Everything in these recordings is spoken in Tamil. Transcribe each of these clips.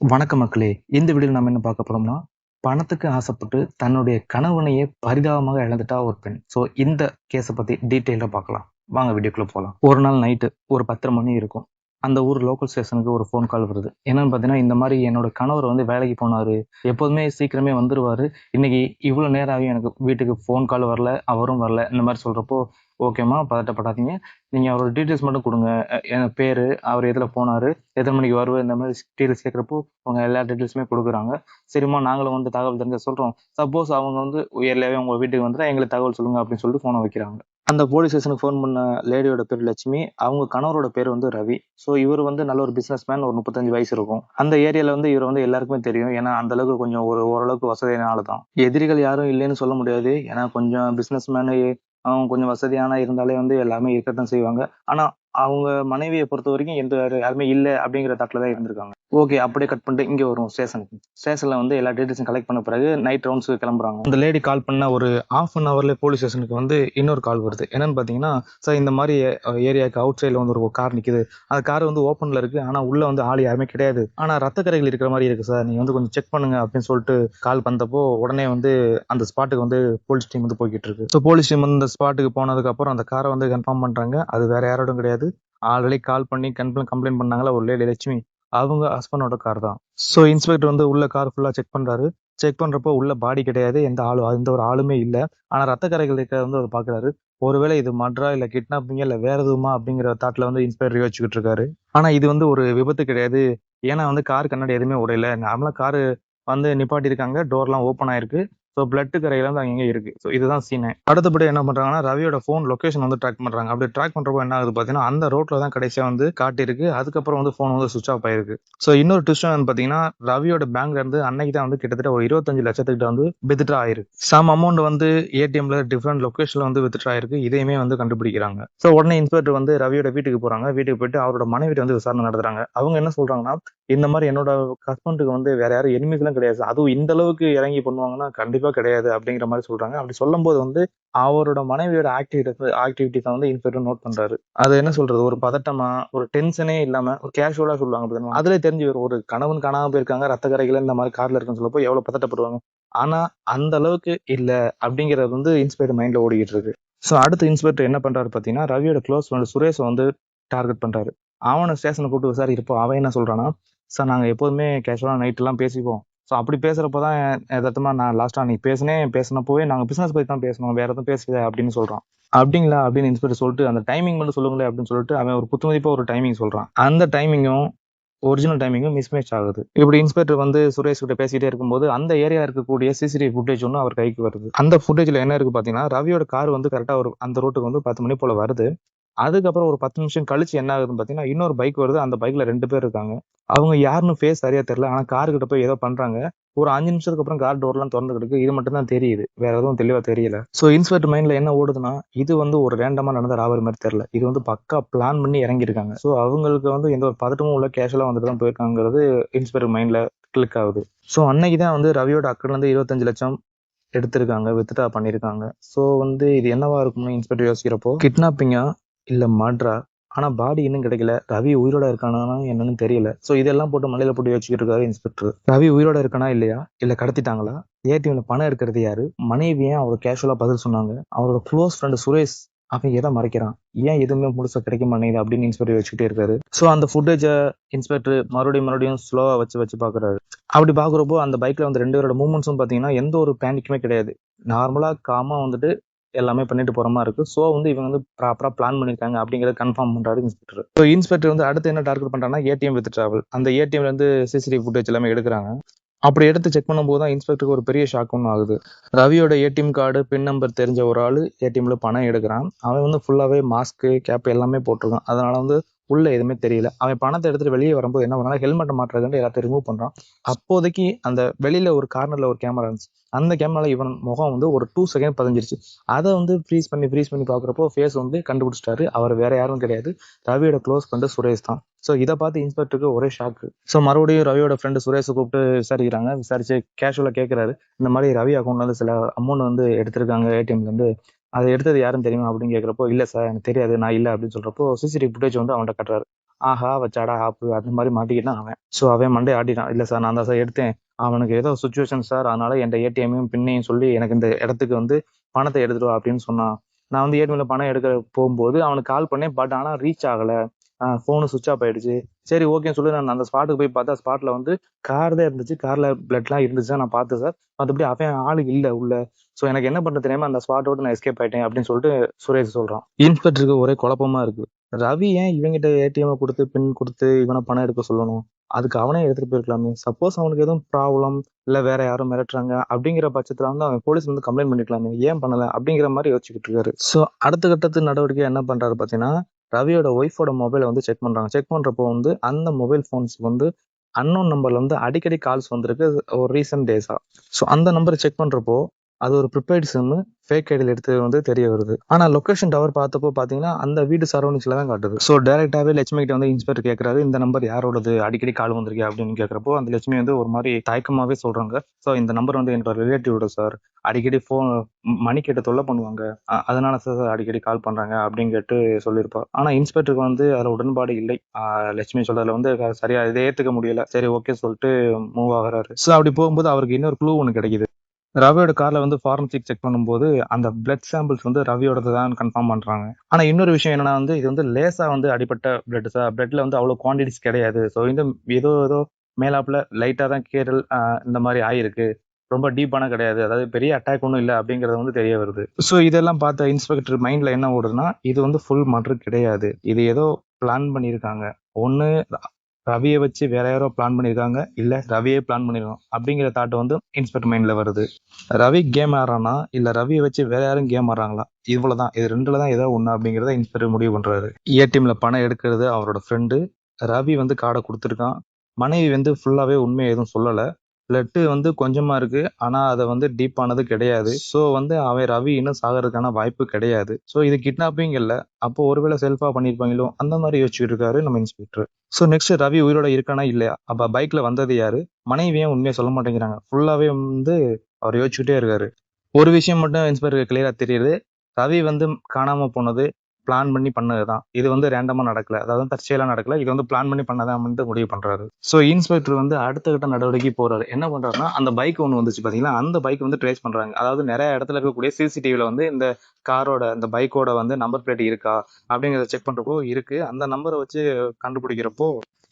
வணக்க மக்களே! இந்த வீடியோல நம்ம என்ன பார்க்க போறோம்னா, பணத்துக்கு ஆசைப்பட்டு தன்னுடைய கணவனையே பரிதாபமாக இழந்துட்டா ஒரு பெண். இந்த கேஸ பத்தி டீட்டெயிலா பார்க்கலாம். வாங்க வீடியோக்குள்ள போலாம். ஒரு நாள் நைட்டு ஒரு 10:30 மணி இருக்கும். அந்த ஊர் லோக்கல் ஸ்டேஷனுக்கு ஒரு ஃபோன் கால் வருது. என்னன்னு பார்த்தீங்கன்னா, இந்த மாரி என்னோட கணவர் வந்து வேலைக்கு போனாரு. எப்போதுமே சீக்கிரமே வந்துருவாரு. இன்னைக்கு இவ்வளோ நேரம் ஆகியும் எனக்கு வீட்டுக்கு ஃபோன் கால் வரல, அவரும் வரல. இந்த மாரி சொல்றப்போ, ஓகேம்மா பதட்டப்படாதீங்க. நீங்க அவரோட டீட்டெயில்ஸ் மட்டும் குடுங்க. என் பேரு, அவர் எதுல போனாரு, எத்தன மணிக்கு வருவாரு, இந்த மாரி டீட்டெயில்ஸ் கேட்கிறப்போ, அவங்க எல்லா டீட்டெயில்ஸுமே குடுக்குறாங்க. சரிம்மா நாங்களும் வந்து தகவல் தெரிஞ்சா சொல்றோம். சப்போஸ் அவங்க வந்து இயர்லியாவே உங்க வீட்டுக்கு வந்துட்டா எங்களுக்கு தகவல் சொல்லுங்க அப்படின்னு சொல்லிட்டு ஃபோன வைக்கிறாங்க. அந்த போலீஸ் ஸ்டேஷனுக்கு ஃபோன் பண்ண லேடியோட பேரு லட்சுமி. அவங்க கணவரோட பேரு வந்து ரவி. இவரு வந்து நல்ல ஒரு பிசினஸ் மேன். ஒரு 35 வயசு இருக்கும். அந்த ஏரியால வந்து இவர வந்து எல்லாருக்குமே தெரியும். ஏன்னா, அந்த அளவுக்கு கொஞ்சம் ஓரளவுக்கு வசதியான ஆளு தான். எதிரிகள் யாரும் இல்லைன்னு சொல்ல முடியாது. ஏன்னா, கொஞ்சம் பிசினஸ் மேனு அவங்க கொஞ்சம் வசதியான இருந்தாலே வந்து எல்லாமே இருக்கத்தான் செய்வாங்க. ஆனா, அவங்க மனைவிய பொறுத்தவரைக்கும் யாருமே இல்ல அப்படிங்கிற தாட்ல தான் இருந்திருக்காங்க. ஓகே. அப்படியே கட் பண்ணிட்டு இங்க வருவோம் ஸ்டேஷனுக்கு. ஸ்டேஷன்ல வந்து எல்லா டீட்டெயில்ஸும் கலெக்ட் பண்ண பிறகு நைட் ரவுண்ட்ஸ்க்கு கிளம்புறாங்க. அந்த லேடி கால் பண்ண ஒரு 1/2 அன் ஹவர்ல போலீஸ் ஸ்டேஷனுக்கு வந்து இன்னொரு கால் வருது. என்னன்னு பார்த்தீங்கன்னா, சார் இந்த மாரி ஏரியாக்கு அவுட் சைட்ல வந்து ஒரு கார் நிக்குது. அந்த கார் வந்து ஓப்பன்ல இருக்கு. ஆனா உள்ள வந்து ஆள் யாருமே கிடையாது. ஆனா ரத்த கறைகள் இருக்கிற மாரி இருக்கு சார். நீங்க வந்து கொஞ்சம் செக் பண்ணுங்க அப்படின்னு சொல்லிட்டு கால் வந்தப்போ, உடனே வந்து அந்த ஸ்பாட்டுக்கு வந்து போலீஸ் டீம் வந்து போய்க்கிட்டு இருக்கு. போலீஸ் டீம் வந்து அந்த ஸ்பாட்டுக்கு போனதுக்கு அப்புறம் அந்த கார வந்து கன்ஃபார்ம் பண்றாங்க. அது வேற யாரோடும் கிடையாது. ஆல்ரெடி கால் பண்ணி கம்ப்ளைண்ட் பண்ணாங்கல்ல ஒரு லேடி லட்சுமி. அவங்க ஹஸ்பண்டோட கார் தான். இன்ஸ்பெக்டர் வந்து உள்ள கார் ஃபுல்லா செக் பண்றாரு. செக் பண்றப்போ உள்ள பாடி கிடையாது. எந்த ஒரு ஆளுமே இல்ல. ஆனா ரத்த கறைகள் இருக்கிறத வந்து அவர் பார்க்குறாரு. ஒருவேளை இது மர்டரா இல்ல கிட்னாப்பிங்கா இல்ல வேற எதுவுமா அப்படிங்கிற தாட்ல வந்து இன்ஸ்பெக்டர் யோசிச்சுக்கிட்டு இருக்காரு. ஆனா இது வந்து ஒரு விபத்து கிடையாது. ஏன்னா வந்து கார் கண்ணாடி எதுவுமே உடையல. நார்மலா காரு வந்து நிப்பாட்டியிருக்காங்க. டோர்லாம் ஓப்பன் ஆயிருக்கு. பிளட் கறைகள் வந்து அங்கங்க இருக்கு. இதுதான் சீனே. அடுத்தபடி என்ன பண்றாங்கன்னா, ரவியோட ஃபோன் லொகேஷன் வந்து ட்ராக் பண்றாங்க. அப்படி ட்ராக் பண்றப்போ என்ன ஆகுது பார்த்தீங்கன்னா, அந்த ரோட்ல தான் கடைசியா வந்து காட்டியிருக்கு. அதுக்கப்புறம் வந்து ஃபோன் வந்து ஸ்விட்ச் ஆஃப் ஆயிருக்கு. இன்னொரு ட்விஸ்ட் என்னன்னு பார்த்தீங்கன்னா, ரவியோட பேங்க்ல இருந்து அன்னைக்கு தான் வந்து கிட்டத்தட்ட ஒரு 25,00,000 வந்து வித்ட்ரா ஆயிருக்கு. சம் அமௌண்ட் வந்து ஏடிஎம்ல டிஃபரெண்ட் லொகேஷன்ல வந்து வித்ட்ரா ஆயிருக்கு. இதையுமே வந்து கண்டுபிடிக்கிறாங்க. உடனே இன்ஸ்பெக்டர் வந்து ரவியோட வீட்டுக்கு போறாங்க. வீட்டுக்கு போயிட்டு அவரோட மனைவிட்ட வந்து விசாரணை நடத்துறாங்க. அவங்க என்ன சொல்றாங்கன்னா, இந்த மாரி என்னோட ஹஸ்பண்டுக்கு வந்து வேற யாரும் எனிமீஸ்லாம் கிடையாது. அதுவும் இந்த அளவுக்கு இறங்கி பண்ணுவாங்கன்னா, கண்டிப்பா கிடையாது அப்படிங்கிற மாரி சொல்றாங்க. அப்படி சொல்லும்போது வந்து அவரோட மனைவியோட ஆக்டிவிட்டீஸ வந்து இன்ஸ்பெக்டர் நோட் பண்றாரு. அது என்ன சொல்றது? ஒரு பதட்டமா, ஒரு டென்ஷனே இல்லாம ஒரு கேஷுவலா சொல்லுவாங்க பாத்தீங்களா? அதிலே தெரிஞ்சு வரும். ஒரு கணவன் காணாம போயிருக்காங்க. ரத்த கறைகள் இந்த மாரி கார்ல இருக்குன்னு சொல்லப்போ எவ்வளவு பதட்டப்படுவாங்க. ஆனா அந்த அளவுக்கு இல்ல அப்படிங்கிறது வந்து இன்ஸ்பெக்டர் மைண்ட்ல ஓடிக்கிட்டு இருக்கு. அடுத்து இன்ஸ்பெக்டர் என்ன பண்றாரு பாத்தீங்கன்னா, ரவியோட க்ளோஸ் ஃப்ரெண்ட் சுரேஷ வந்து டார்கெட் பண்றாரு. அவன ஸ்டேஷன்ல கூப்பிட்டு விசாரிக்கிறப்போ அவன் என்ன சொல்றான்னா, சார் நாங்க எப்போதுமே கேஷுவலா நைட்லாம் பேசிக்குவோம். அப்படி பேசுறப்ப தான் எதார்த்தமா நான் லாஸ்ட்டா அன்னைக்கு பேசினப்போவே நாங்க பிசினஸ் பத்தி தான் பேசினோம். வேற எதுவும் பேசல அப்படின்னு சொல்றான். அப்படிங்களா? அப்படின்னு இன்ஸ்பெக்டர் சொல்லிட்டு அந்த டைமிங் மட்டும் சொல்லுங்களேன் அப்படின்னு சொல்லிட்டு அவன் ஒரு குத்துமதிப்பா ஒரு டைமிங் சொல்றான். அந்த டைமிங்கும் ஒரிஜினல் டைமிங்கும் மிஸ்மேட்ச் ஆகுது. இப்படி இன்ஸ்பெக்டர் வந்து சுரேஷ் கிட்ட பேசிட்டே இருக்கும்போது அந்த ஏரியா இருக்கக்கூடிய சிசிடிவி ஃபுட்டேஜ் ஒண்ணு அவர் கைக்கு வருது. அந்த ஃபுட்டேஜ்ல என்ன இருக்கு பாத்தீங்கன்னா, ரவியோட கார் வந்து கரெக்ட்டா அந்த ரோட்டுக்கு வந்து 10 மணி போல வருது. அதுக்கப்புறம் ஒரு 10 நிமிஷம் கழிச்சு என்ன ஆகுதுன்னு பார்த்தீங்கன்னா, இன்னொரு பைக் வருது. அந்த பைக்ல 2 பேர் இருக்காங்க. அவங்க யாருன்னு ஃபேஸ் சரியா தெரியல. ஆனா கார் கிட்ட போய் ஏதோ பண்றாங்க. ஒரு 5 நிமிஷத்துக்கு அப்புறம் கார் டோர்லாம் தொறந்து கிடக்கு. இது மட்டும் தான் தெரியுது. வேற எதுவும் தெளிவா தெரியல. இன்ஸ்பெக்டர் மைண்ட்ல என்ன ஓடுதுன்னா, இது வந்து ஒரு ரேண்டமா நடந்த ராபரி மாரி தெரியல. இது வந்து பக்கா பிளான் பண்ணி இறங்கியிருக்காங்க. அவங்களுக்கு வந்து எந்த ஒரு பதட்டமும் இல்ல. கேஷுவலா வந்துட்டு தான் போயிருக்காங்கங்கிறது இன்ஸ்பெக்டர் மைண்ட்ல கிளிக் ஆகுது. அன்னைக்கு தான் வந்து ரவியோட அக்கவுண்ட்ல இருந்து 25,00,000 எடுத்திருக்காங்க. வித்ட்ரா பண்ணியிருக்காங்க. வந்து இது என்னவா இருக்கும்னு இன்ஸ்பெக்டர் யோசிக்கிறப்போ, கிட்னாப்பிங்கா? இல்ல மர்டரா? ஆனா பாடி இன்னும் கிடைக்கல. ரவி உயிரோட இருக்கானா என்னன்னு தெரியல. இதெல்லாம் போட்டு மண்டையில போட்டு யோசிச்சுக்கிட்டு இருக்காரு இன்ஸ்பெக்டர். ரவி உயிரோட இருக்கானா இல்லையா? இல்ல கடத்திட்டாங்களா? ஏடிஎம்ல பணம் எடுக்கிறது யாரு? மனைவி ஏன் அவர் கேஷுவலா பதில் சொன்னாங்க? அவரோட க்ளோஸ் ஃப்ரெண்ட் சுரேஷ் அவன் எதை மறைக்கிறான்? ஏன் எதுவுமே முழுசா கிடைக்க மாட்டேங்குது அப்படின்னு இன்ஸ்பெக்டர் வச்சுக்கிட்டே இருக்காரு. அந்த ஃபுட்டேஜ இன்ஸ்பெக்டர் மறுபடியும் ஸ்லோவா வச்சு பாக்குறாரு. அப்படி பாக்குறப்போ அந்த பைக்ல வந்து 2 பேரோட மூவ்மெண்ட்ஸும் பாத்தீங்கன்னா எந்த ஒரு பேனிக்குமே கிடையாது. நார்மலா காமா வந்துட்டு எல்லாமே பண்ணிட்டு போற மாதிரி இருக்கு. வந்து இவங்க வந்து ப்ராப்பரா பிளான் பண்ணிருக்காங்க அப்படிங்கறத கன்ஃபார்ம் பண்றாரு இன்ஸ்பெக்டர். இன்ஸ்பெக்டர் வந்து அடுத்து என்ன டார்கெட் பண்றாங்கன்னா ஏடிஎம் வித் டிராவல். அந்த ஏடிஎம்ல இருந்து சிசிடிவி ஃபுட்டேஜ் எல்லாமே எடுக்கிறாங்க. அப்படி எடுத்து செக் பண்ணும்போது தான் இன்ஸ்பெக்டருக்கு ஒரு பெரிய ஷாக் ஒன்று ஆகுது. ரவியோட ஏடிஎம் கார்டு பின் நம்பர் தெரிஞ்ச ஒரு ஆளு ஏடிஎம்ல பணம் எடுக்கிறான். அவன் வந்து ஃபுல்லாவே மாஸ்க் கேப் எல்லாமே போட்டிருக்கான். அதனால வந்து உள்ள எதுவுமே தெரியல. அவன் பணத்தை எடுத்துட்டு வெளியே வரும்போது என்ன பண்ணா ஹெல்மெட்டை மாட்டுறதுக்கு எல்லாத்தையும் ரிமூவ் பண்றான். அப்போதைக்கு அந்த வெளியில ஒரு கார்னர்ல ஒரு கேமரா இருந்துச்சு. அந்த கேமரால இவன் முகம் வந்து ஒரு 2 செகண்ட் பதிஞ்சிருச்சு. அதை வந்து ஃப்ரீஸ் பண்ணி பாக்குறப்போ ஃபேஸ் வந்து கண்டுபிடிச்சிட்டாரு. அவர் வேற யாரும் கிடையாது. ரவியோட க்ளோஸ் ஃப்ரெண்டு சுரேஷ் தான். இதை பார்த்து இன்ஸ்பெக்டருக்கு ஒரே ஷாக்கு. மறுபடியும் ரவியோட ஃப்ரெண்டு சுரேஷை கூப்பிட்டு விசாரிக்கிறாங்க. விசாரிச்சு கேஷுவலா கேட்கிறாரு. இந்த மாதிரி ரவி அக்கௌண்ட்ல இருந்து சில அமௌண்ட் வந்து எடுத்திருக்காங்க ஏடிஎம்ல இருந்து. அதை எடுத்தது யாருன்னு தெரியுமா அப்படின்னு கேட்கிறப்போ இல்ல சார் எனக்கு தெரியாது நான் இல்ல அப்படின்னு சொல்றப்போ சிசிடிவி ஃபுட்டேஜ் வந்து அவன்கிட்ட காட்டுறாரு. ஆஹா வச்சாடா ஆப்பு அந்த மாதிரி மாட்டிக்கிட்டான் அவன். ஸோ அவன் மண்டே ஆட்டிட்டான். இல்லை சார் நான் தான் சார் எடுத்தேன், அவனுக்கு ஏதோ சுச்சுவேஷன் சார், அதனால என் ஏடிஎம்மையும் பின்னையும் சொல்லி எனக்கு இந்த இடத்துக்கு வந்து பணத்தை எடுத்துட்டு வா அப்படின்னு சொன்னான். நான் வந்து ஏடிஎம்ல பணம் எடுக்க போகும்போது அவனுக்கு கால் பண்ணேன், பட் ஆனால் ரீச் ஆகலை, ஃபோனு சுவிச் ஆஃப் ஆயிடுச்சு. சரி ஓகேன்னு சொல்லி நான் அந்த ஸ்பாட்டுக்கு போய் பார்த்தா ஸ்பாட்ல வந்து கார் தான் இருந்துச்சு, கார்ல பிளட்லாம் இருந்துச்சு, நான் பார்த்தேன் சார். மற்றபடி அவன் ஆளு இல்லை உள்ள. ஸோ எனக்கு என்ன பண்றது தெரியாம அந்த ஸ்பாட்டோட நான் எஸ்கேப் ஆயிட்டேன் அப்படின்னு சொல்லிட்டு சுரேஷ் சொல்றான். இன்ஸ்பெக்டருக்கு ஒரே குழப்பமா இருக்கு. ரவி ஏன் இவங்கிட்ட ஏடிஎம் கொடுத்து பின் கொடுத்து இவனை பணம் எடுக்க சொல்லணும்? அதுக்கு அவனே எடுத்துட்டு போயிருக்கலாமே. சப்போஸ் அவனுக்கு எதுவும் ப்ராப்ளம் இல்ல வேற யாரும் மிரட்டுறாங்க அப்படிங்கிற பட்சத்துல வந்து அவன் போலீஸ் வந்து கம்ப்ளைண்ட் பண்ணிக்கலாமே, ஏன் பண்ணல அப்படிங்கிற மாதிரி யோசிச்சுக்கிட்டு இருக்காரு. ஸோ அடுத்த கட்டத்து நடவடிக்கை என்ன பண்றாரு பாத்தீங்கன்னா, ரவியோட ஒய்ஃபோட மொபைலை வந்து செக் பண்றாங்க. செக் பண்றப்போ வந்து அந்த மொபைல் போன்ஸ்க்கு வந்து அன்னோன் நம்பர்ல வந்து அடிக்கடி கால்ஸ் வந்திருக்கு ஒரு ரீசன்ட் டேஸா. ஸோ அந்த நம்பரை செக் பண்றப்போ அது ஒரு ப்ரிப்பேர்டு சிம், ஃபேக் ஐடியில் எடுத்தது வந்து தெரிய வருது. ஆனா லொகேஷன் டவர் பார்த்தப்போ பாத்தீங்கன்னா அந்த வீடு சரௌண்டிங்ஸ்ல தான் காட்டுது. ஸோ டைரக்டாவே லட்சுமி கிட்ட வந்து இன்ஸ்பெக்டர் கேட்கறாரு, இந்த நம்பர் யாரோடது, அடிக்கடி கால் வந்திருக்கு அப்படின்னு கேட்கறப்போ அந்த லட்சுமி வந்து ஒரு மாதிரி தயக்கமாவே சொல்றாங்க, ஸோ இந்த நம்பர் வந்து என்னோட ரிலேட்டிவோட சார், அடிக்கடி ஃபோன் மணி கேட்டு தொல்லை பண்ணுவாங்க, அதனால சார் அடிக்கடி கால் பண்றாங்க அப்படின்னு கேட்டு சொல்லியிருப்பா. ஆனா இன்ஸ்பெக்டருக்கு வந்து அதுல உடன்பாடு இல்லை. லட்சுமி சொல்றதுல வந்து சரியா இதை ஏத்துக்க முடியல. சரி ஓகே சொல்லிட்டு மூவ் ஆகுறாரு. ஸோ அப்படி போகும்போது அவருக்கு இன்னொரு க்ளூ ஒன்று கிடைக்குது. ரவியோட கார்ல வந்து ஃபாரன்சிக் செக் பண்ணும்போது அந்த பிளட் சாம்பிள்ஸ் வந்து ரவியோடது தான் கன்ஃபார்ம் பண்றாங்க. ஆனா இன்னொரு விஷயம் என்னன்னா வந்து இது வந்து லேசா வந்து அடிப்பட்ட பிளட் சார், பிளட்ல வந்து அவ்வளவு குவான்டிட்டிஸ் கிடையாது. ஸோ இந்த ஏதோ ஏதோ மேலாப்புல லைட்டா தான் கீறல் இந்த மாதிரி ஆயிருக்கு, ரொம்ப டீப்பான கிடையாது, அதாவது பெரிய அட்டாக் ஒன்றும் இல்லை அப்படிங்கறது வந்து தெரிய வருது. ஸோ இதெல்லாம் பார்த்த இன்ஸ்பெக்டர் மைண்ட்ல என்ன ஓடுதுன்னா, இது வந்து ஃபுல் மர்டர் கிடையாது, இது ஏதோ பிளான் பண்ணியிருக்காங்க. ஒன்னு ரவியை வச்சு வேற யாரோ பிளான் பண்ணியிருக்காங்க, இல்ல ரவியே பிளான் பண்ணிருக்கோம் அப்படிங்கிற தாட் வந்து இன்ஸ்பெக்டர் மைண்ட்ல வருது. ரவி கேம் ஆடுறானா இல்ல ரவியை வச்சு வேற யாரும் கேம் ஆடுறாங்களா, இவ்வளவுதான், இது ரெண்டுல தான் ஏதோ ஒண்ணு அப்படிங்கறத இன்ஸ்பெக்டர் முடிவு பண்றாரு. ஏடிஎம்ல பணம் எடுக்கிறது அவரோட ஃப்ரெண்டு. ரவி வந்து கார்டை கொடுத்துருக்கான். மனைவி வந்து ஃபுல்லாவே உண்மையை எதுவும் சொல்லல. பிளட் வந்து கொஞ்சமா இருக்கு, ஆனா அதை வந்து டீப் ஆனது கிடையாது. ஸோ வந்து அவன் ரவி இன்னும் சாகிறதுக்கான வாய்ப்பு கிடையாது. ஸோ இது கிட்னாப்பிங் இல்ல, அப்போ ஒருவேளை செல்ஃபா பண்ணிருப்பாங்களோ அந்த மாதிரி யோசிச்சுட்டு இருக்காரு நம்ம இன்ஸ்பெக்டர். ஸோ நெக்ஸ்ட் ரவி உயிரோட இருக்கானா இல்லையா, அப்ப பைக்ல வந்தது யாரு, மனைவி ஏன் உண்மையை சொல்ல மாட்டேங்கிறாங்க, ஃபுல்லாவே வந்து அவர் யோசிச்சுட்டே இருக்காரு. ஒரு விஷயம் மட்டும் இன்ஸ்பெக்டர் கிளியரா தெரியுது, ரவி வந்து காணாம போனது பிளான் பண்ணி பண்ணதுதான். இது வந்து ரேண்டமா நடக்கல, அதாவது தற்செயலா நடக்கல, இது வந்து பிளான் பண்ணி பண்ணதான் முடிவு பண்றாரு. சோ இன்ஸ்பெக்டர் வந்து அடுத்த கட்ட நடவடிக்கை போறாரு. என்ன பண்றாருன்னா, அந்த பைக் ஒண்ணு வந்துச்சு பாத்தீங்களா, அந்த பைக் வந்து ட்ரேஸ் பண்றாங்க. அதாவது நிறைய இடத்துல இருக்கக்கூடிய சிசிடிவில வந்து இந்த காரோட இந்த பைக்கோட வந்து நம்பர் பிளேட் இருக்கா அப்படிங்கறத செக் பண்றப்போ இருக்கு. அந்த நம்பரை வச்சு கண்டுபிடிக்கிறப்போ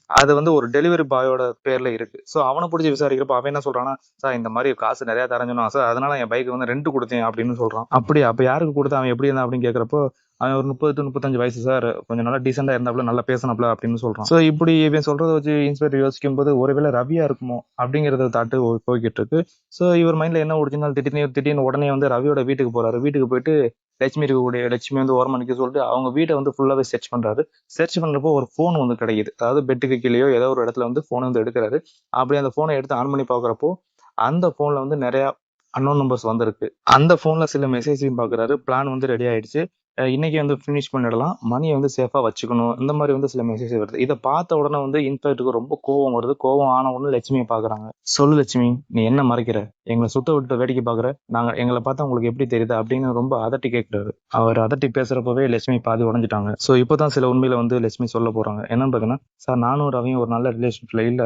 அது வந்து ஒரு டெலிவரி பாயோட பேர்ல இருக்கு. ஸோ அவனை பிடிச்சி விசாரிக்கிறப்ப அவன் என்ன சொல்றான்னா, சார் இந்த மாதிரி காசு நிறைய தரஞ்சணும் சார், அதனால என் பைக் வந்து ரெண்ட் கொடுத்தேன் அப்படின்னு சொல்றான். அப்படி அப்ப யாருக்கு கொடுத்தா, அவன் எப்படி இருந்தா அப்படின்னு கேட்கறப்போ அவன் ஒரு 30 to 35 வயசு சார், கொஞ்சம் நல்லா டீசெண்டா இருந்தாப்புல, நல்லா பேசினாப்ல அப்படின்னு சொல்றான். ஸோ இப்படி இவன் சொல்றதை வச்சு இன்ஸ்பெக்டர் யோசிக்கும் போது ஒருவேளை ரவியா இருக்குமோ அப்படிங்கறத தாட்டு போய்கிட்டு இருக்கு. ஸோ இவர் மைண்ட்ல என்ன ஓடிச்சுன்னா, திடீர்னு உடனே வந்து ரவியோட வீட்டுக்கு போறாரு. வீட்டுக்கு போயிட்டு லட்சுமி வந்து ஓரமா நிக்க சொல்லிட்டு அவங்க வீட்டை வந்து ஃபுல்லாவே சர்ச் பண்றாரு. சர்ச் பண்றப்போ ஒரு போன் வந்து கிடைக்குது. அதாவது பெட்டுக்கு கீழேயோ ஏதோ ஒரு இடத்துல வந்து போன் வந்து எடுக்கிறாரு. அப்படி அந்த போனை எடுத்து ஆன் பண்ணி பாக்குறப்போ அந்த போன்ல வந்து நிறைய அன்னோன் நம்பர்ஸ் வந்திருக்கு. அந்த போன்ல சில மெசேஜையும் பாக்குறாரு. பிளான் வந்து ரெடி ஆயிடுச்சு, இன்னைக்கு வந்து ஃபினிஷ் பண்ணிடலாம், மணியை வந்து சேஃபா வச்சுக்கணும், இந்த மாதிரி வந்து சில மெசேஜ் வருது. இதை பார்த்த உடனே வந்து இன்ஸ்பெக்டருக்கு ரொம்ப கோவம் வருது. கோவம் ஆன உடனே லட்சுமியை பாக்குறாங்க. சொல்லு லட்சுமி, நீ என்ன மறைக்கிற, எங்களை சுத்த விட்டு வேடிக்கை பாக்குற, நாங்க எங்களை பார்த்தா உங்களுக்கு எப்படி தெரியுது அப்படின்னு ரொம்ப அதட்டி கேட்கிறாரு. அவர் அதட்டி பேசுறப்பவே லட்சுமி பாதி உடஞ்சிட்டாங்க. ஸோ இப்போதான் சில உண்மையில வந்து லட்சுமி சொல்ல போறாங்க. என்னன்னு பாத்தீங்கன்னா, சார் நானும் ரவியும் ஒரு நல்ல ரிலேஷன்ஷிப்ல இல்ல,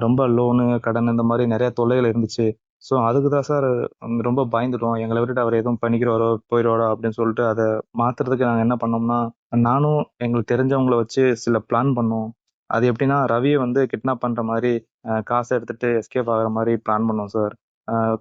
ரொம்ப லோனு கடன் இந்த மாதிரி நிறைய தொல்லைகள் இருந்துச்சு. ஸோ அதுக்கு தான் சார் ரொம்ப பயந்துட்டோம், எங்களை விட்டுட்டு அவர் எதுவும் பண்ணிக்கிறவரோ போயிடுவாரோ அப்படின்னு சொல்லிட்டு அதை மாத்துறதுக்கு நாங்கள் என்ன பண்ணோம்னா, நானும் எங்களுக்கு தெரிஞ்சவங்கள வச்சு சில பிளான் பண்ணோம். அது எப்படின்னா, ரவியை வந்து கிட்னாப் பண்ற மாதிரி காசை எடுத்துட்டு எஸ்கேப் ஆகுற மாதிரி பிளான் பண்ணோம் சார்.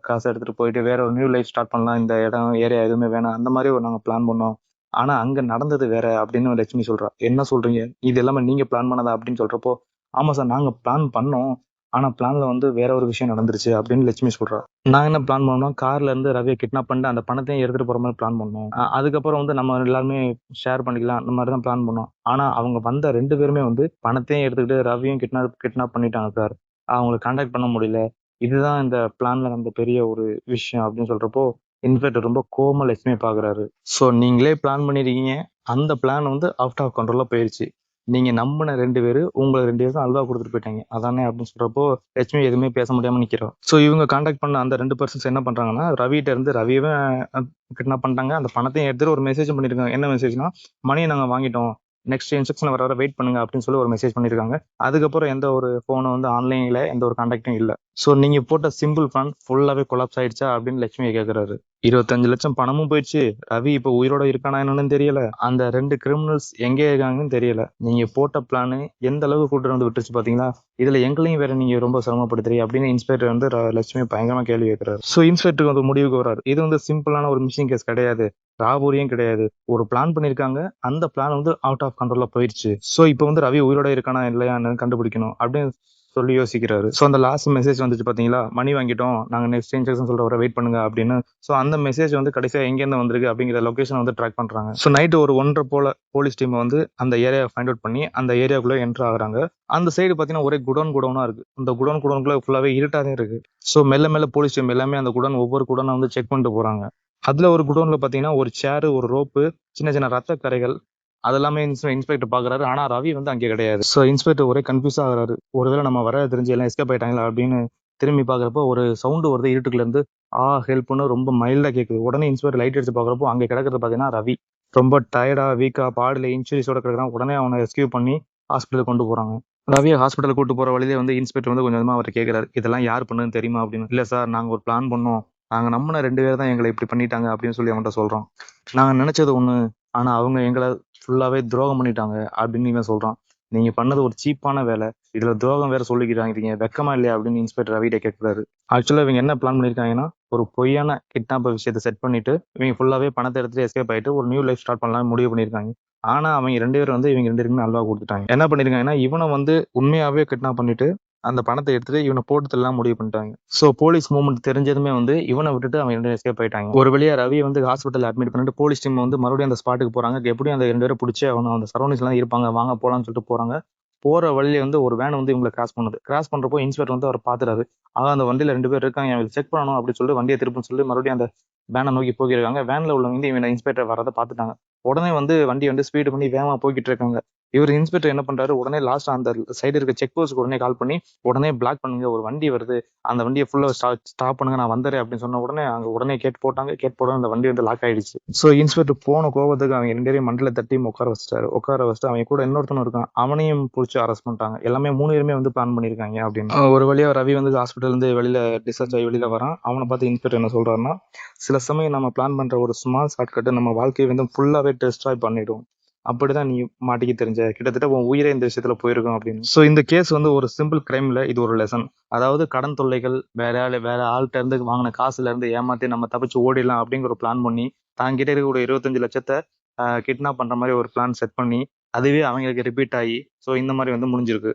காசை எடுத்துட்டு போயிட்டு வேற ஒரு நியூ லைஃப் ஸ்டார்ட் பண்ணலாம், இந்த இடம் ஏரியா எதுவுமே வேணாம், அந்த மாதிரி ஒரு நாங்கள் பிளான் பண்ணோம். ஆனா அங்க நடந்தது வேற அப்படின்னு லட்சுமி சொல்றா. என்ன சொல்றீங்க, இது எல்லாமே நீங்க பிளான் பண்ணதா அப்படின்னு சொல்றப்போ, ஆமா சார் நாங்க பிளான் பண்ணோம், ஆனா பிளான்ல வந்து வேற ஒரு விஷயம் நடந்துருச்சு அப்படின்னு லட்சுமி சொல்றா. நான் என்ன பிளான் பண்ணோம், கார்ல இருந்து ரவியை கிட்னாப் பண்ணிட்டு அந்த பணத்தையும் எடுத்துட்டு போற மாதிரி பிளான் பண்ணோம். அதுக்கப்புறம் வந்து நம்ம எல்லாருமே ஷேர் பண்ணிக்கலாம் அந்த மாதிரி தான் பிளான் பண்ணோம். ஆனா அவங்க வந்த 2 பேருமே வந்து பணத்தையும் எடுத்துக்கிட்டு ரவியும் கிட்னாப் பண்ணிட்டாங்க சார், அவங்களை கான்டாக்ட் பண்ண முடியல, இதுதான் இந்த பிளான்ல நடந்த பெரிய ஒரு விஷயம் அப்படின்னு சொல்றப்போ இன்ஸ்பெக்டர் ரொம்ப கோவமா லட்சுமியை பாக்குறாரு. சோ நீங்களே பிளான் பண்ணிருக்கீங்க, அந்த பிளான் வந்து அவுட் ஆஃப் கண்ட்ரோல்ல போயிருச்சு, நீங்க நம்பின 2 பேரு உங்களை 2 பேரும் அல்வா கொடுத்துட்டு போயிட்டாங்க அதானே அப்படின்னு சொல்றப்போ லட்சுமி எதுவுமே பேச முடியாம நிக்கிறோம். சோ இவங்க கான்டாக்ட் பண்ண அந்த 2 பர்சன்ஸ் என்ன பண்றாங்கன்னா, ரவிட்ட இருந்து ரவியவே கிட்னாப் பண்ணிட்டாங்க, அந்த பணத்தையும் எடுத்துட்டு ஒரு மெசேஜ் பண்ணிருக்காங்க. என்ன மெசேஜ்னா, மணியை நாங்க வாங்கிட்டோம், நெக்ஸ்ட் இன்ஸ்ட்ரக்ஷன் வர வெயிட் பண்ணுங்க அப்படின்னு சொல்லி ஒரு மெசேஜ் பண்ணியிருக்காங்க. அதுக்கப்புறம் எந்த ஒரு ஃபோனும் வந்து ஆன்லைனில் எந்த ஒரு கான்டாக்டும் இல்லை. ஸோ நீங்கள் போட்ட சிம்பிள் பிளான் ஃபுல்லாகவே கொலாப்ஸ் ஆயிடுச்சா அப்படின்னு லட்சுமியை கேட்குறாரு. 25 லட்சம் பணமும் போயிடுச்சு. ரவி இப்போ உயிரோட இருக்கானா என்னன்னு தெரியல. அந்த 2 கிரிமினல்ஸ் எங்கே இருக்காங்கன்னு தெரியல. நீங்க போட்ட பிளான் எந்த அளவுக்கு கூட்டு வந்து விட்டுருச்சு பாத்தீங்களா? இதுல எங்களையும் வேற நீங்க ரொம்ப சிரமப்படுத்துறீங்க அப்படின்னு இன்ஸ்பெக்டர் வந்து லட்சுமி பயங்கரமா கேள்வி கேட்கிறாரு. ஸோ இன்ஸ்பெக்டருக்கு வந்து முடிவுக்கு வராரு. இது வந்து சிம்பிளான ஒரு மிஷிங் கேஸ் கிடையாது, ராபரியும் கிடையாது. ஒரு பிளான் பண்ணிருக்காங்க, அந்த பிளான் வந்து அவுட் ஆஃப் கண்ட்ரோல்ல போயிடுச்சு. ஸோ இப்போ வந்து ரவி உயிரோட இருக்கானா இல்லையான்னு கண்டுபிடிக்கணும் அப்படின்னு சொல்லி யோசிக்கிறாரு. ஸோ அந்த லாஸ்ட் மெசேஜ் வந்துச்சு பாத்தீங்களா, மணி வாங்கிட்டோம், நாங்க நெக்ஸ்ட் இன்ஸ்ட்ரக்ஷன் சொல்ற வரை வெயிட் பண்ணுங்க அப்படின்னு. ஸோ அந்த மெசேஜ் வந்து கடைசியா எங்கேருந்து வந்திருக்கு அப்படிங்கிற லொகேஷன் வந்து ட்ராக் பண்றாங்க. ஸோ நைட்டு ஒரு 1:30 போல போலீஸ் டீம் வந்து அந்த ஏரியா ஃபைண்ட் அவுட் பண்ணி அந்த ஏரியாக்குள்ள என்டர் ஆகுறாங்க. அந்த சைடு பாத்தீங்கன்னா ஒரே குடோனா இருக்கு. அந்த குடோனுக்குள்ள ஃபுல்லாவே இருட்டாதான் இருக்கு. ஸோ மெல்ல மெல்ல போலீஸ் டீம் எல்லாமே அந்த ஒவ்வொரு குடோனை வந்து செக் பண்ணிட்டு போறாங்க. அதுல ஒரு குடோன்ல பாத்தீங்கன்னா ஒரு சேரு, ஒரு ரோப்பு, சின்ன சின்ன ரத்த கரைகள் அதெல்லாமே இன்ஸ்பெக்டர் பாக்குறாரு. ஆனா ரவி வந்து அங்கே கிடையாது. ஸோ இன்ஸ்பெக்டர் ஒரே கன்ஃபியூஸ் ஆகுறாரு. ஒருவேளை நம்ம வர தெரிஞ்சு எல்லாம் எஸ்கேப் ஆயிட்டாங்களா அப்படின்னு திரும்பி பாக்குறப்போ ஒரு சவுண்ட் வருது இருட்டுக்குள்ள இருந்து. ஹெல்ப்னு ரொம்ப மைல்டா கேக்குது. உடனே இன்ஸ்பெக்டர் லைட் அடிச்சு பாக்குறப்போ அங்கே கிடக்கிறது பாத்தீங்கன்னா ரவி ரொம்ப டயர்டா வீக்கா பாடியில இன்ஜுரிஸோட கிடக்குறான். உடனே அவனை ரெஸ்கியூ பண்ணி ஹாஸ்பிட்டல் கொண்டு போறாங்க. ரவியை ஹாஸ்பிட்டல் கூட்டு போற வழியிலே வந்து இன்ஸ்பெக்டர் வந்து கொஞ்சமா அவர் கேட்கிறாரு, இதெல்லாம் யார் பண்ணுன்னு தெரியுமா அப்படின்னு. இல்ல சார், நாங்க ஒரு பிளான் பண்ணோம், நாங்க நம்பின 2 பேர் தான் எங்களை இப்படி பண்ணிட்டாங்க அப்படின்னு சொல்லி அவன்கிட்ட சொல்றோம். நாங்க நினைச்சது ஒண்ணு, ஆனா அவங்க எங்களை ஃபுல்லாவே துரோகம் பண்ணிட்டாங்க அப்படின்னு இவன் சொல்றான். நீங்க பண்ணது ஒரு சீப்பான வேலை, இதுல துரோகம் வேற சொல்லிக்கிறாங்க, வெக்கமா இல்லையா அப்படின்னு இன்ஸ்பெக்டர் ரவிட்ட கேட்கிறாரு. ஆக்சுவலா இவங்க என்ன பிளான் பண்ணிருக்காங்கன்னா, ஒரு பொய்யான கிட்னாப் விஷயத்தை செட் பண்ணிட்டு இவங்க ஃபுல்லாவே பணத்தை எடுத்துட்டு எஸ்கேப் ஆயிட்டு ஒரு நியூ லைஃப் ஸ்டார்ட் பண்ணலாம் முடிவு பண்ணிருக்காங்க. ஆனா அவங்க 2 பேரும் வந்து இவங்க 2 பேருக்குமே அல்வா கொடுத்துட்டாங்க. என்ன பண்ணிருக்காங்கன்னா, இவனை வந்து உண்மையாவே கிட்னாப் பண்ணிட்டு அந்த பணத்தை எடுத்துட்டு இவனை போட்டு தள்ளலாம் முடிவு பண்ணிட்டாங்க. சோ போலீஸ் மூவ்மெண்ட் தெரிஞ்சதுமே வந்து இவனை விட்டுட்டு அவங்க 2 எஸ்கேப் ஆயிட்டாங்க. ஒரு வழியா ரவி வந்து ஹாஸ்பிட்டல் அட்மிட் பண்ணிட்டு போலீஸ் டீம் வந்து மறுபடியும் அந்த ஸ்பாட்டுக்கு போறாங்க. எப்படியும் அந்த 2 பேரை பிடிச்சி அவன் அந்த சரௌண்டிங்ஸ் எல்லாம் இருப்பாங்க, வாங்க போலாம்னு சொல்லிட்டு போறாங்க. போற வழியில வந்து ஒரு வேன் வந்து இவங்களை கிராஸ் பண்ணுது. கிராஸ் பண்றப்போ இன்ஸ்பெக்டர் வந்து அவர் பாத்துறாரு. அந்த வண்டியில 2 பேர் இருக்காங்க, இவங்க செக் பண்ணணும் அப்படின்னு சொல்லி வண்டியை திருப்புன்னு சொல்லி மறுபடியும் அந்த வேனை நோக்கி போயிருக்காங்க. வேன்ல உள்ளவங்க வந்து இவங்க இன்ஸ்பெக்டர் வரதை பாத்துட்டாங்க. உடனே வந்து வண்டி வந்து ஸ்பீடு பண்ணி வேகமா போய்கிட்டு இருக்காங்க. இவர் இன்ஸ்பெக்டர் என்ன பண்றாரு, உடனே லாஸ்ட் அந்த சைடு இருக்க செக் போஸ்ட் உடனே கால் பண்ணி உடனே பிளாக் பண்ணுங்க, ஒரு வண்டி வருது, அந்த வண்டியை ஃபுல்லா ஸ்டாப் பண்ணுங்க, நான் வந்துறேன் அப்படின்னு சொன்ன உடனே அங்க உடனே கேட் போட்டாங்க. கேட் போட அந்த வண்டி வந்து லாக் ஆயிடுச்சு. சோ இன்ஸ்பெக்டர் போன கோபத்துக்கு அவங்க 2 பேரையும் மண்டல தட்டி உட்கார வச்சுட்டாரு. உட்கார வச்சுட்டு அவங்க கூட இன்னொருத்தனும் இருக்கான், அவனையும் பிடிச்சி அரெஸ்ட் பண்ணிட்டாங்க. எல்லாமே 3 பேருமே வந்து பிளான் பண்ணிருக்காங்க அப்படின்னு. ஒரு வழியா ரவி வந்து ஹாஸ்பிட்டல் இருந்து வெளியில டிஸ்சார்ஜ் ஆகி வெளியில வரான். அவனை பார்த்து இன்ஸ்பெக்டர் என்ன சொல்றாருன்னா, சில சமயம் நம்ம பிளான் பண்ற ஒரு ஸ்மால் ஷார்ட்கட் நம்ம வாழ்க்கையை வந்து ஃபுல்லாவே டெஸ்ட்ராய் பண்ணிடும். அப்படிதான் நீ மாட்டிக்க தெரிஞ்ச, கிட்டத்தட்ட உன் உயிரே இந்த விஷயத்துல போயிருக்கும் அப்படின்னு. சோ இந்த கேஸ் வந்து ஒரு சிம்பிள் கிரைம்ல இது ஒரு லெசன். அதாவது கடன் தொல்லைகள், வேற ஆள்கிட்ட இருந்து வாங்கின காசுல இருந்து ஏமாத்தி நம்ம தப்பிச்சு ஓடிடலாம் அப்படிங்கிற ஒரு பிளான் பண்ணி தாங்கிட்ட இருக்கக்கூடிய 25 லட்சத்தை கிட்னாப் பண்ற மாதிரி ஒரு பிளான் செட் பண்ணி அதுவே அவங்களுக்கு ரிப்பீட் ஆகி ஸோ இந்த மாதிரி வந்து முடிஞ்சிருக்கு.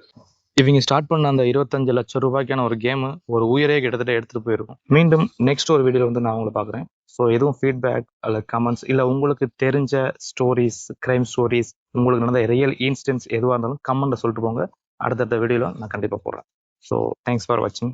இவங்க ஸ்டார்ட் பண்ண அந்த 25 லட்சம் ரூபாய்க்கான ஒரு கேம் ஒரு உயிரே கிட்டத்தட்ட எடுத்துட்டு போயிருக்கும். மீண்டும் நெக்ஸ்ட் ஒரு வீடியோல வந்து நான் உங்களை பாக்குறேன். ஸோ எதுவும் ஃபீட்பேக் அல்ல கமெண்ட்ஸ் இல்ல உங்களுக்கு தெரிஞ்ச ஸ்டோரிஸ், கிரைம் ஸ்டோரிஸ், உங்களுக்கு நடந்த ரியல் இன்சிடென்ட்ஸ் எதுவாக இருந்தாலும் கமெண்ட்ல சொல்லிட்டு போங்க. அடுத்தடுத்த வீடியோல நான் கண்டிப்பா போடுறேன். ஸோ தேங்க்ஸ் ஃபார் வாட்சிங்.